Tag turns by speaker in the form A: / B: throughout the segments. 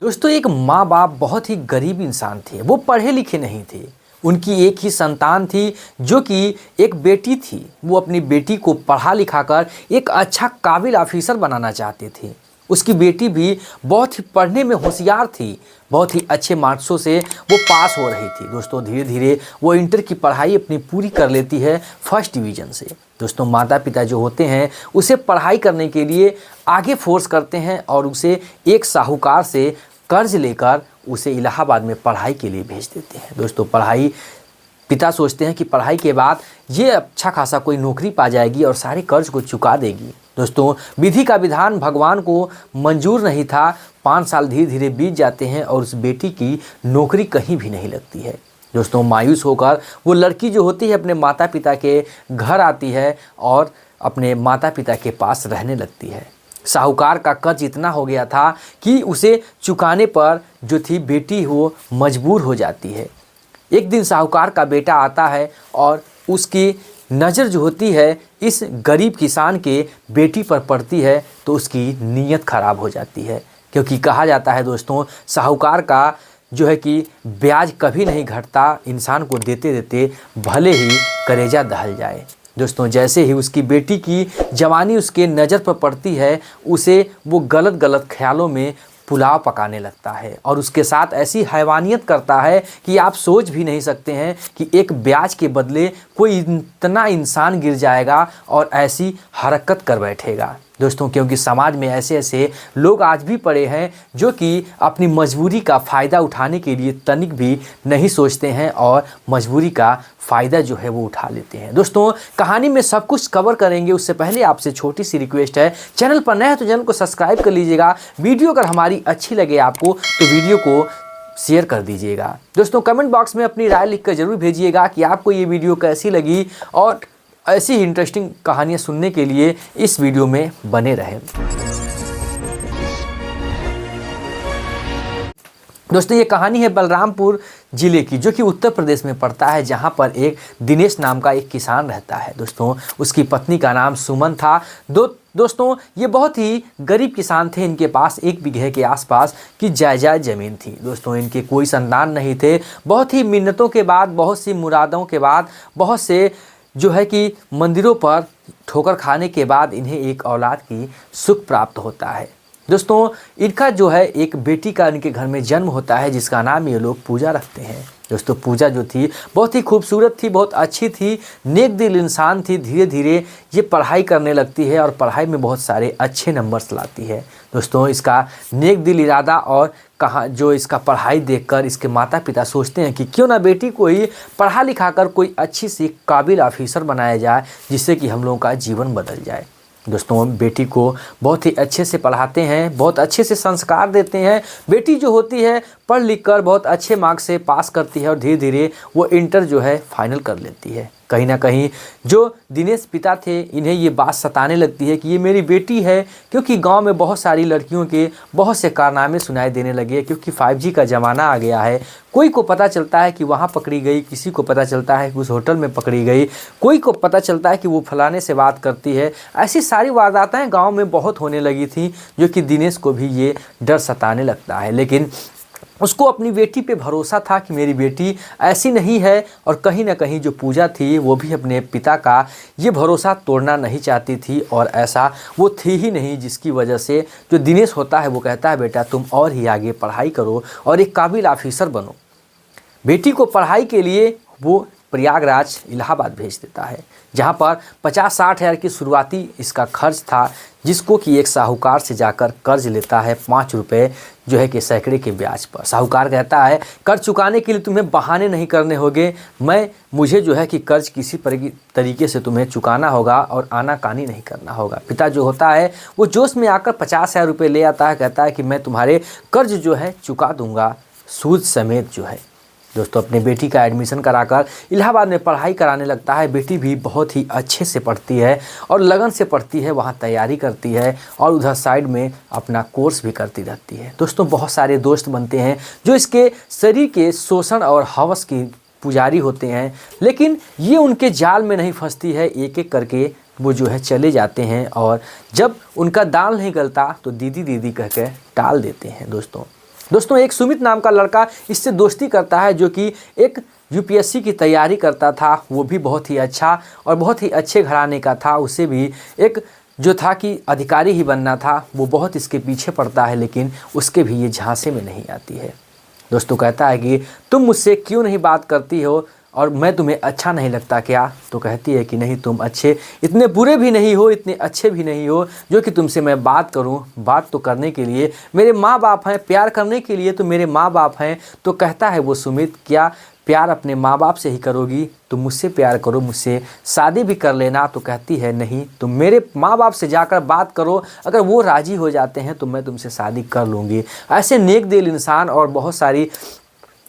A: दोस्तों एक माँ बाप बहुत ही गरीब इंसान थे। वो पढ़े लिखे नहीं थे। उनकी एक ही संतान थी जो कि एक बेटी थी। वो अपनी बेटी को पढ़ा लिखा कर एक अच्छा काबिल ऑफिसर बनाना चाहते थे। उसकी बेटी भी बहुत ही पढ़ने में होशियार थी। बहुत ही अच्छे मार्क्सों से वो पास हो रही थी। दोस्तों धीरे धीरे वो इंटर की पढ़ाई अपनी पूरी कर लेती है फर्स्ट डिवीज़न से। दोस्तों माता पिता जो होते हैं उसे पढ़ाई करने के लिए आगे फोर्स करते हैं और उसे एक साहूकार से कर्ज लेकर उसे इलाहाबाद में पढ़ाई के लिए भेज देते हैं। दोस्तों पढ़ाई पिता सोचते हैं कि पढ़ाई के बाद ये अच्छा खासा कोई नौकरी पा जाएगी और सारे कर्ज को चुका देगी। दोस्तों विधि का विधान भगवान को मंजूर नहीं था। 5 साल धीरे धीरे बीत जाते हैं और उस बेटी की नौकरी कहीं भी नहीं लगती है। दोस्तों मायूस होकर वो लड़की जो होती है अपने माता पिता के घर आती है और अपने माता पिता के पास रहने लगती है। साहूकार का कर्ज इतना हो गया था कि उसे चुकाने पर जो थी बेटी वो मजबूर हो जाती है। एक दिन साहूकार का बेटा आता है और उसकी नज़र जो होती है इस गरीब किसान के बेटी पर पड़ती है तो उसकी नीयत खराब हो जाती है। क्योंकि कहा जाता है दोस्तों साहूकार का जो है कि ब्याज कभी नहीं घटता, इंसान को देते देते भले ही कलेजा दहल जाए। दोस्तों जैसे ही उसकी बेटी की जवानी उसके नज़र पर पड़ती है उसे वो गलत गलत ख्यालों में पुलाव पकाने लगता है और उसके साथ ऐसी हैवानियत करता है कि आप सोच भी नहीं सकते हैं कि एक ब्याज के बदले कोई इतना इंसान गिर जाएगा और ऐसी हरकत कर बैठेगा। दोस्तों क्योंकि समाज में ऐसे ऐसे लोग आज भी पड़े हैं जो कि अपनी मजबूरी का फ़ायदा उठाने के लिए तनिक भी नहीं सोचते हैं और मजबूरी का फ़ायदा जो है वो उठा लेते हैं। दोस्तों कहानी में सब कुछ कवर करेंगे उससे पहले आपसे छोटी सी रिक्वेस्ट है, चैनल पर नया है तो चैनल को सब्सक्राइब कर लीजिएगा। वीडियो अगर हमारी अच्छी लगे आपको तो वीडियो को शेयर कर दीजिएगा। दोस्तों कमेंट बॉक्स में अपनी राय लिखकर ज़रूर भेजिएगा कि आपको ये वीडियो कैसी लगी और ऐसी ही इंटरेस्टिंग कहानियाँ सुनने के लिए इस वीडियो में बने रहें। दोस्तों ये कहानी है बलरामपुर ज़िले की जो कि उत्तर प्रदेश में पड़ता है, जहां पर एक दिनेश नाम का एक किसान रहता है। दोस्तों उसकी पत्नी का नाम सुमन था। दोस्तों ये बहुत ही गरीब किसान थे। इनके पास 1 बीघे के आसपास की जायदाद ज़मीन थी। दोस्तों इनके कोई संतान नहीं थे। बहुत ही मिन्नतों के बाद, बहुत सी मुरादों के बाद, बहुत से जो है कि मंदिरों पर ठोकर खाने के बाद इन्हें एक औलाद की सुख प्राप्त होता है। दोस्तों इनका जो है एक बेटी का इनके घर में जन्म होता है जिसका नाम ये लोग पूजा रखते हैं। दोस्तों पूजा जो थी बहुत ही खूबसूरत थी, बहुत अच्छी थी, नेक दिल इंसान थी। धीरे धीरे ये पढ़ाई करने लगती है और पढ़ाई में बहुत सारे अच्छे नंबर्स लाती है। दोस्तों इसका नेक दिल इरादा और कहाँ जो इसका पढ़ाई देखकर इसके माता पिता सोचते हैं कि क्यों ना बेटी को ही पढ़ा लिखा कर कोई अच्छी सी काबिल ऑफिसर बनाया जाए जिससे कि हम लोगों का जीवन बदल जाए। दोस्तों बेटी को बहुत ही अच्छे से पढ़ाते हैं, बहुत अच्छे से संस्कार देते हैं। बेटी जो होती है पढ़ लिख कर बहुत अच्छे मार्क्स से पास करती है और धीरे धीरे वो इंटर जो है फाइनल कर लेती है। कहीं ना कहीं जो दिनेश पिता थे इन्हें ये बात सताने लगती है कि ये मेरी बेटी है, क्योंकि गांव में बहुत सारी लड़कियों के बहुत से कारनामे सुनाई देने लगे। क्योंकि 5G का ज़माना आ गया है। कोई को पता चलता है कि वहाँ पकड़ी गई, किसी को पता चलता है कि उस होटल में पकड़ी गई, कोई को पता चलता है कि वो फलाने से बात करती है। ऐसी सारी वारदातें गाँव में बहुत होने लगी थी जो कि दिनेश को भी ये डर सताने लगता है। लेकिन उसको अपनी बेटी पे भरोसा था कि मेरी बेटी ऐसी नहीं है। और कहीं ना कहीं जो पूजा थी वो भी अपने पिता का ये भरोसा तोड़ना नहीं चाहती थी और ऐसा वो थी ही नहीं, जिसकी वजह से जो दिनेश होता है वो कहता है बेटा तुम और ही आगे पढ़ाई करो और एक काबिल ऑफिसर बनो। बेटी को पढ़ाई के लिए वो प्रयागराज इलाहाबाद भेज देता है, जहाँ पर 50-60 हज़ार की शुरुआती इसका खर्च था, जिसको कि एक साहूकार से जाकर कर्ज लेता है 5 रुपये जो है कि सैकड़े के ब्याज पर। साहूकार कहता है कर्ज चुकाने के लिए तुम्हें बहाने नहीं करने होंगे, मुझे जो है कि कर्ज किसी तरीके से तुम्हें चुकाना होगा और आनाकानी नहीं करना होगा। पिता जो होता है वो जोश में आकर 50,000 रुपये ले आता है, कहता है कि मैं तुम्हारे कर्ज जो है चुका दूँगा सूद समेत जो है। दोस्तों अपने बेटी का एडमिशन कराकर इलाहाबाद में पढ़ाई कराने लगता है। बेटी भी बहुत ही अच्छे से पढ़ती है और लगन से पढ़ती है, वहाँ तैयारी करती है और उधर साइड में अपना कोर्स भी करती रहती है। दोस्तों बहुत सारे दोस्त बनते हैं जो इसके शरीर के शोषण और हवस की पुजारी होते हैं, लेकिन ये उनके जाल में नहीं फंसती है। एक एक करके वो जो है चले जाते हैं और जब उनका दाल नहीं गलता तो दीदी दीदी कह के टाल देते हैं। दोस्तों दोस्तों एक सुमित नाम का लड़का इससे दोस्ती करता है, जो कि एक यूपीएससी की तैयारी करता था। वो भी बहुत ही अच्छा और बहुत ही अच्छे घराने का था। उसे भी एक जो था कि अधिकारी ही बनना था। वो बहुत इसके पीछे पड़ता है, लेकिन उसके भी ये झांसे में नहीं आती है। दोस्तों कहता है कि तुम मुझसे क्यों नहीं बात करती हो और मैं तुम्हें अच्छा नहीं लगता क्या? तो कहती है कि नहीं, तुम अच्छे इतने बुरे भी नहीं हो, इतने अच्छे भी नहीं हो जो कि तुमसे मैं बात करूं। बात तो करने के लिए मेरे माँ बाप हैं, प्यार करने के लिए तो मेरे माँ बाप हैं। तो कहता है वो सुमित, क्या प्यार अपने माँ बाप से ही करोगी? तुम मुझसे प्यार करो, मुझसे शादी भी कर लेना। तो कहती है नहीं, तुम मेरे माँ बाप से जाकर बात करो, अगर वो राज़ी हो जाते हैं तो मैं तुमसे शादी कर लूँगी। ऐसे नेक दिल इंसान और बहुत सारी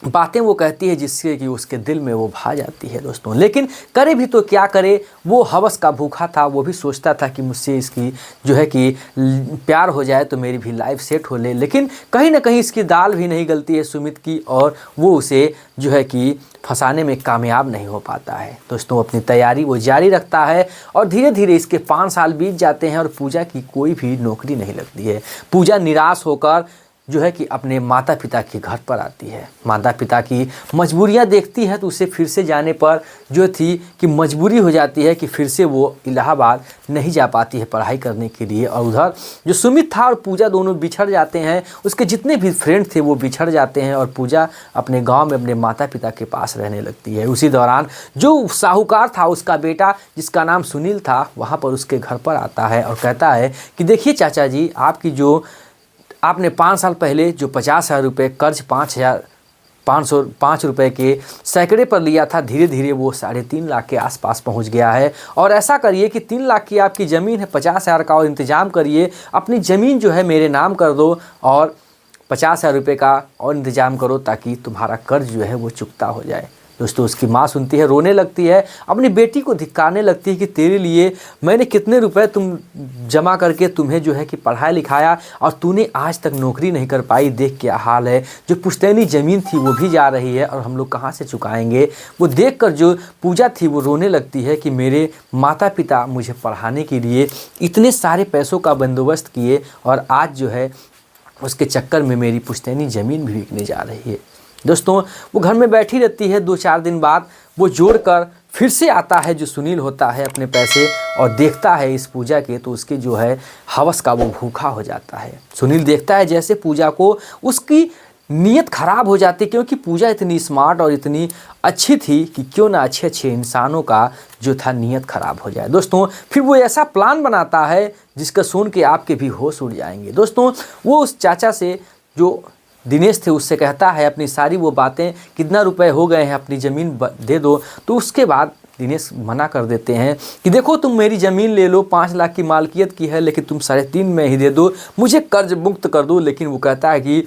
A: बातें वो कहती है जिससे कि उसके दिल में वो भा जाती है दोस्तों। लेकिन करे भी तो क्या करे, वो हवस का भूखा था। वो भी सोचता था कि मुझसे इसकी जो है कि प्यार हो जाए तो मेरी भी लाइफ सेट हो ले। लेकिन कहीं ना कहीं इसकी दाल भी नहीं गलती है सुमित की, और वो उसे जो है कि फंसाने में कामयाब नहीं हो पाता है। दोस्तों अपनी तैयारी वो जारी रखता है और धीरे धीरे इसके 5 साल बीत जाते हैं और पूजा की कोई भी नौकरी नहीं लगती है। पूजा निराश होकर जो है कि अपने माता पिता के घर पर आती है। माता पिता की मजबूरियां देखती है तो उसे फिर से जाने पर जो थी कि मजबूरी हो जाती है कि फिर से वो इलाहाबाद नहीं जा पाती है पढ़ाई करने के लिए। और उधर जो सुमित था और पूजा दोनों बिछड़ जाते हैं। उसके जितने भी फ्रेंड थे वो बिछड़ जाते हैं और पूजा अपने गाँव में अपने माता पिता के पास रहने लगती है। उसी दौरान जो साहूकार था, उसका बेटा जिसका नाम सुनील था, वहाँ पर उसके घर पर आता है और कहता है कि देखिए चाचा जी, आपने 5 साल पहले जो 50,000 रुपये कर्ज 5,505 रुपये के सैकड़े पर लिया था, धीरे धीरे वो 3.5 लाख के आसपास पहुंच गया है। और ऐसा करिए कि 3 लाख की आपकी ज़मीन है, 50,000 का और इंतज़ाम करिए, अपनी ज़मीन जो है मेरे नाम कर दो और 50,000 रुपये का और इंतज़ाम करो ताकि तुम्हारा कर्ज जो है वो चुकता हो जाए। दोस्तों उसकी माँ सुनती है, रोने लगती है, अपनी बेटी को धिक्कारने लगती है कि तेरे लिए मैंने कितने रुपए तुम जमा करके तुम्हें जो है कि पढ़ाया लिखाया और तूने आज तक नौकरी नहीं कर पाई। देख क्या हाल है, जो पुश्तैनी ज़मीन थी वो भी जा रही है और हम लोग कहाँ से चुकाएंगे। वो देखकर जो पूजा थी वो रोने लगती है कि मेरे माता पिता मुझे पढ़ाने के लिए इतने सारे पैसों का बंदोबस्त किए और आज जो है उसके चक्कर में मेरी पुश्तैनी ज़मीन भी बिकने जा रही है। दोस्तों वो घर में बैठी रहती है। 2-4 दिन बाद वो जोड़कर फिर से आता है जो सुनील होता है अपने पैसे और देखता है इस पूजा के, तो उसके जो है हवस का वो भूखा हो जाता है। सुनील देखता है जैसे पूजा को उसकी नीयत ख़राब हो जाती, क्योंकि पूजा इतनी स्मार्ट और इतनी अच्छी थी कि क्यों ना अच्छे अच्छे इंसानों का जो था नीयत ख़राब हो जाए। दोस्तों फिर वो ऐसा प्लान बनाता है जिसका सुन के आपके भी होश उड़ जाएंगे। दोस्तों वो उस चाचा से जो दिनेश थे उससे कहता है अपनी सारी वो बातें, कितना रुपए हो गए हैं, अपनी ज़मीन दे दो। तो उसके बाद दिनेश मना कर देते हैं कि देखो तुम मेरी ज़मीन ले लो, 5 लाख की मालकियत की है, लेकिन तुम 3.5 में ही दे दो, मुझे कर्ज मुक्त कर दो। लेकिन वो कहता है कि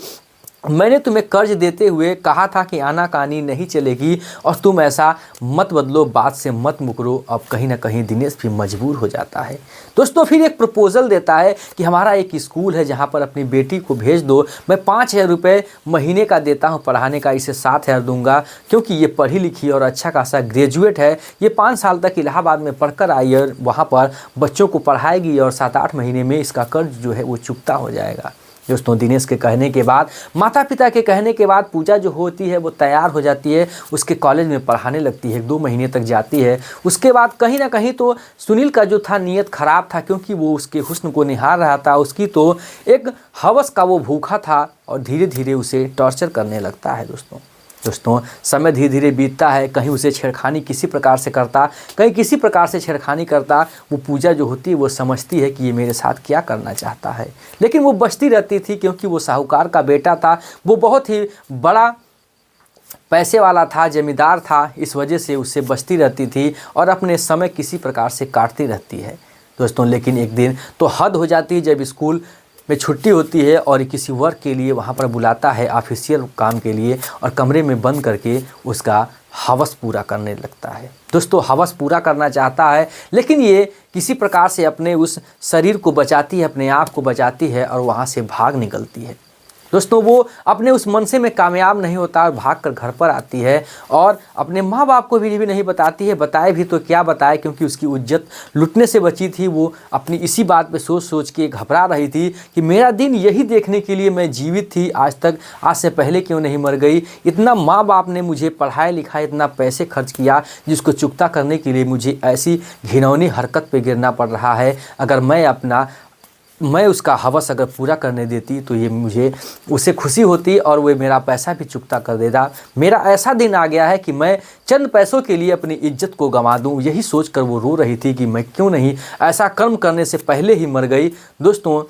A: मैंने तुम्हें कर्ज देते हुए कहा था कि आनाकानी नहीं चलेगी और तुम ऐसा मत बदलो, बात से मत मुकरो। अब कहीं ना कहीं दिनेश भी मजबूर हो जाता है। दोस्तों फिर एक प्रपोज़ल देता है कि हमारा एक स्कूल है जहां पर अपनी बेटी को भेज दो, मैं 5,000 रुपये महीने का देता हूं पढ़ाने का, इसे 7,000 दूंगा, क्योंकि ये पढ़ी लिखी और अच्छा खासा ग्रेजुएट है। ये 5 साल तक इलाहाबाद में पढ़कर आई और वहाँ पर बच्चों को पढ़ाएगी और 7-8 महीने में इसका कर्ज जो है वो चुकता हो जाएगा। दोस्तों दिनेश के कहने के बाद, माता पिता के कहने के बाद पूजा जो होती है वो तैयार हो जाती है, उसके कॉलेज में पढ़ाने लगती है, 2 महीने तक जाती है। उसके बाद कहीं ना कहीं तो सुनील का जो था नीयत ख़राब था, क्योंकि वो उसके हुस्न को निहार रहा था, उसकी तो एक हवस का वो भूखा था और धीरे धीरे उसे टॉर्चर करने लगता है। दोस्तों समय धीरे धीरे बीतता है, कहीं उसे छेड़खानी किसी प्रकार से करता, कहीं किसी प्रकार से छेड़खानी करता। वो पूजा जो होती है वो समझती है कि ये मेरे साथ क्या करना चाहता है, लेकिन वो बचती रहती थी क्योंकि वो साहूकार का बेटा था, वो बहुत ही बड़ा पैसे वाला था, जमींदार था, इस वजह से उससे बचती रहती थी और अपने समय किसी प्रकार से काटती रहती है। दोस्तों लेकिन एक दिन तो हद हो जाती है जब स्कूल में छुट्टी होती है और किसी वर्क के लिए वहाँ पर बुलाता है, ऑफिशियल काम के लिए, और कमरे में बंद करके उसका हवस पूरा करने लगता है। दोस्तों हवस पूरा करना चाहता है, लेकिन ये किसी प्रकार से अपने उस शरीर को बचाती है, अपने आप को बचाती है और वहाँ से भाग निकलती है। दोस्तों वो अपने उस मनसे में कामयाब नहीं होता और भागकर घर पर आती है और अपने माँ बाप को भी नहीं बताती है। बताए भी तो क्या बताए, क्योंकि उसकी इज्जत लुटने से बची थी। वो अपनी इसी बात पे सोच सोच के घबरा रही थी कि मेरा दिन यही देखने के लिए मैं जीवित थी, आज से पहले क्यों नहीं मर गई। इतना माँ बाप ने मुझे पढ़ाया लिखाया, इतना पैसे खर्च किया, जिसको चुकता करने के लिए मुझे ऐसी घिनौनी हरकत पे गिरना पड़ रहा है। अगर मैं उसका हवस अगर पूरा करने देती तो ये मुझे उसे खुशी होती और वो मेरा पैसा भी चुकता कर देता। मेरा ऐसा दिन आ गया है कि मैं चंद पैसों के लिए अपनी इज्जत को गंवा दूं, यही सोचकर वो रो रही थी कि मैं क्यों नहीं ऐसा कर्म करने से पहले ही मर गई। दोस्तों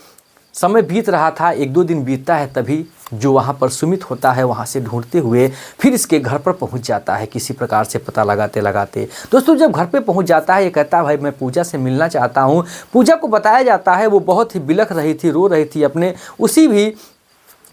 A: समय बीत रहा था, 1-2 दिन बीतता है, तभी जो वहाँ पर सुमित होता है वहाँ से ढूंढते हुए फिर इसके घर पर पहुँच जाता है, किसी प्रकार से पता लगाते लगाते। दोस्तों जब घर पे पहुँच जाता है, ये कहता है भाई मैं पूजा से मिलना चाहता हूँ। पूजा को बताया जाता है वो बहुत ही बिलख रही थी, रो रही थी, अपने उसी भी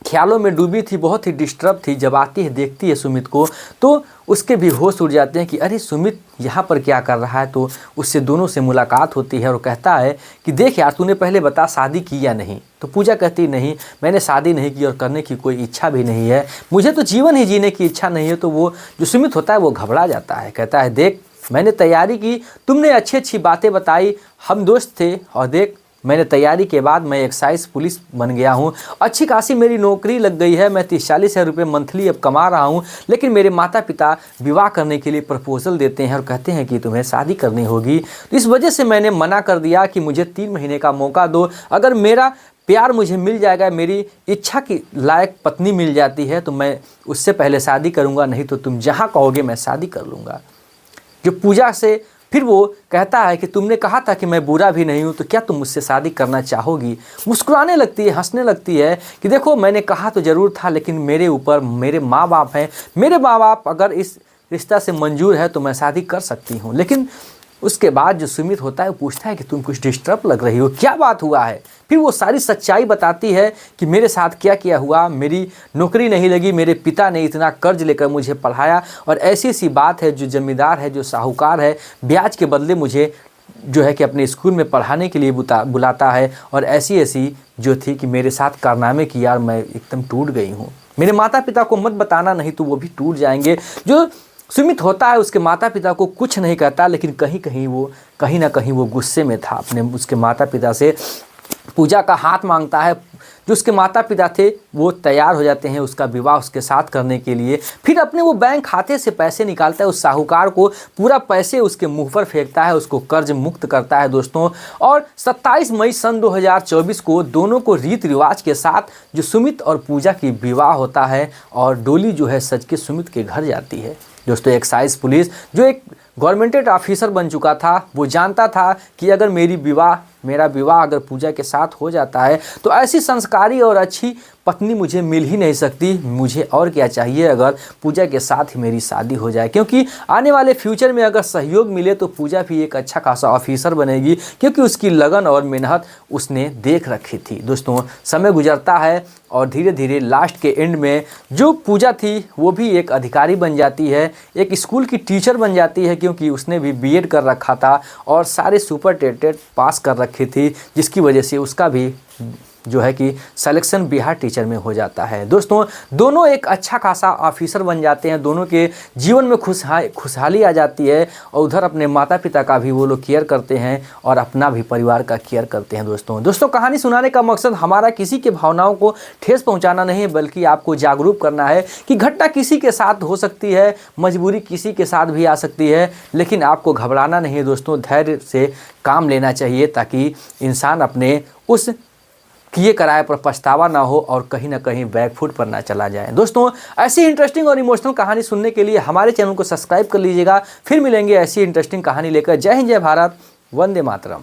A: ख्यालों में डूबी थी, बहुत ही डिस्टर्ब थी। जब आती है देखती है सुमित को तो उसके भी होश उड़ जाते हैं कि अरे सुमित यहाँ पर क्या कर रहा है। तो उससे दोनों से मुलाकात होती है और कहता है कि देख यार तूने पहले बता शादी की या नहीं। तो पूजा कहती नहीं, मैंने शादी नहीं की और करने की कोई इच्छा भी नहीं है, मुझे तो जीवन ही जीने की इच्छा नहीं है। तो वो जो सुमित होता है वो घबरा जाता है, कहता है देख मैंने तैयारी की, तुमने अच्छी अच्छी बातें बताई, हम दोस्त थे, और देख मैंने तैयारी के बाद मैं एक्साइज पुलिस बन गया हूँ, अच्छी खासी मेरी नौकरी लग गई है, मैं 30-40 हज़ार रुपये मंथली अब कमा रहा हूँ। लेकिन मेरे माता पिता विवाह करने के लिए प्रपोजल देते हैं और कहते हैं कि तुम्हें शादी करनी होगी। तो इस वजह से मैंने मना कर दिया कि मुझे 3 महीने का मौका दो, अगर मेरा प्यार मुझे मिल जाएगा, मेरी इच्छा की लायक पत्नी मिल जाती है तो मैं उससे पहले शादी करूँगा, नहीं तो तुम जहाँ कहोगे मैं शादी कर लूँगा। जो पूजा से फिर वो कहता है कि तुमने कहा था कि मैं बुरा भी नहीं हूँ, तो क्या तुम मुझसे शादी करना चाहोगी। मुस्कुराने लगती है, हंसने लगती है कि देखो मैंने कहा तो ज़रूर था, लेकिन मेरे ऊपर मेरे माँ बाप हैं, मेरे माँ बाप अगर इस रिश्ता से मंजूर है तो मैं शादी कर सकती हूँ। लेकिन उसके बाद जो सुमित होता है वो पूछता है कि तुम कुछ डिस्टर्ब लग रही हो, क्या बात हुआ है। फिर वो सारी सच्चाई बताती है कि मेरे साथ क्या क्या हुआ, मेरी नौकरी नहीं लगी, मेरे पिता ने इतना कर्ज लेकर मुझे पढ़ाया, और ऐसी ऐसी बात है जो जमींदार है, जो साहूकार है, ब्याज के बदले मुझे जो है कि अपने स्कूल में पढ़ाने के लिए बुलाता है, और ऐसी ऐसी जो थी कि मेरे साथ कारनामे किया और मैं एकदम टूट गई हूँ। मेरे माता पिता को मत बताना, नहीं तो वो भी टूट जाएंगे। जो सुमित होता है उसके माता पिता को कुछ नहीं कहता, लेकिन कहीं ना कहीं वो गुस्से में था अपने उसके माता पिता से। पूजा का हाथ मांगता है, जो उसके माता पिता थे वो तैयार हो जाते हैं उसका विवाह उसके साथ करने के लिए। फिर अपने वो बैंक खाते से पैसे निकालता है, उस साहूकार को पूरा पैसे उसके मुंह पर फेंकता है, उसको कर्ज मुक्त करता है दोस्तों। और 27 मई सन 2024 को दोनों को रीति रिवाज के साथ जो सुमित और पूजा की विवाह होता है, और डोली जो है सज के सुमित के घर जाती है। दोस्तों एक्साइज पुलिस जो एक गवर्नमेंटेड ऑफिसर बन चुका था, वो जानता था कि अगर मेरा विवाह अगर पूजा के साथ हो जाता है तो ऐसी संस्कारी और अच्छी पत्नी मुझे मिल ही नहीं सकती। मुझे और क्या चाहिए अगर पूजा के साथ ही मेरी शादी हो जाए, क्योंकि आने वाले फ्यूचर में अगर सहयोग मिले तो पूजा भी एक अच्छा खासा ऑफिसर बनेगी, क्योंकि उसकी लगन और मेहनत उसने देख रखी थी। दोस्तों समय गुजरता है और धीरे धीरे लास्ट के एंड में जो पूजा थी वो भी एक अधिकारी बन जाती है, एक स्कूल की टीचर बन जाती है, क्योंकि उसने भी बीएड कर रखा था और सारे सुपर टेटेड पास कर रखी थी, जिसकी वजह से उसका भी जो है कि सिलेक्शन बिहार टीचर में हो जाता है। दोस्तों दोनों एक अच्छा खासा ऑफिसर बन जाते हैं, दोनों के जीवन में खुशहाली आ जाती है, और उधर अपने माता पिता का भी वो लोग केयर करते हैं और अपना भी परिवार का केयर करते हैं। दोस्तों कहानी सुनाने का मकसद हमारा किसी के भावनाओं को ठेस पहुंचाना नहीं है, बल्कि आपको जागरूक करना है कि घटना किसी के साथ हो सकती है, मजबूरी किसी के साथ भी आ सकती है, लेकिन आपको घबराना नहीं है दोस्तों, धैर्य से काम लेना चाहिए, ताकि इंसान अपने उस किए कराए पर पछतावा ना हो और कहीं ना कहीं बैकफुट पर ना चला जाए। दोस्तों ऐसी इंटरेस्टिंग और इमोशनल कहानी सुनने के लिए हमारे चैनल को सब्सक्राइब कर लीजिएगा। फिर मिलेंगे ऐसी इंटरेस्टिंग कहानी लेकर। जय हिंद, जय भारत, वंदे मातरम।